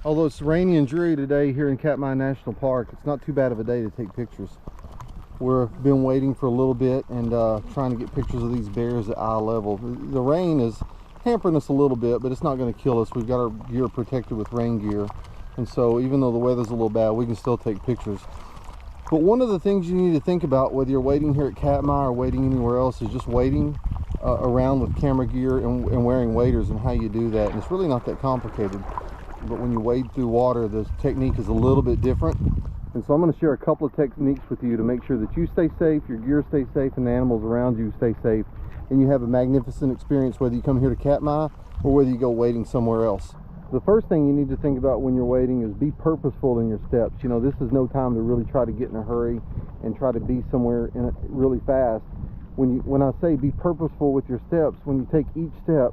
Although it's rainy and dreary today here in Katmai National Park, it's not too bad of a day to take pictures. We've been waiting for a little bit and trying to get pictures of these bears at eye level. The rain is hampering us a little bit, but it's not going to kill us. We've got our gear protected with rain gear, and so even though the weather's a little bad, we can still take pictures. But one of the things you need to think about, whether you're waiting here at Katmai or waiting anywhere else, is just waiting around with camera gear and wearing waders, and how you do that. And it's really not that complicated, but when you wade through water, the technique is a little bit different. And so I'm going to share a couple of techniques with you to make sure that you stay safe, your gear stays safe, and the animals around you stay safe, and you have a magnificent experience whether you come here to Katmai or whether you go wading somewhere else. The first thing you need to think about when you're wading is be purposeful in your steps. You know, this is no time to really try to get in a hurry and try to be somewhere really fast. When I say be purposeful with your steps, when you take each step,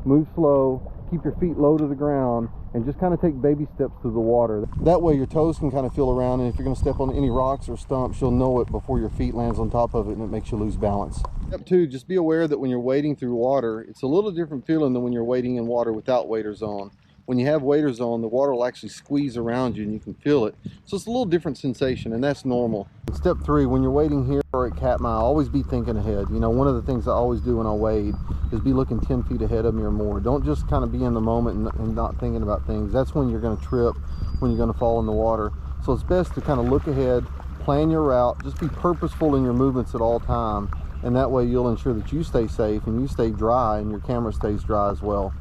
move slow, keep your feet low to the ground, and just kind of take baby steps through the water. That way your toes can kind of feel around, and if you're going to step on any rocks or stumps, you'll know it before your feet lands on top of it, and it makes you lose balance. Step 2, just be aware that when you're wading through water, it's a little different feeling than when you're wading in water without waders on. When you have waders on, the water will actually squeeze around you and you can feel it. So it's a little different sensation, and that's normal. Step 3, when you're wading here or at Katmai, always be thinking ahead. You know, one of the things I always do when I wade is be looking 10 feet ahead of me or more. Don't just kind of be in the moment and not thinking about things. That's when you're going to trip, when you're going to fall in the water. So it's best to kind of look ahead, plan your route, just be purposeful in your movements at all time, and that way you'll ensure that you stay safe and you stay dry and your camera stays dry as well.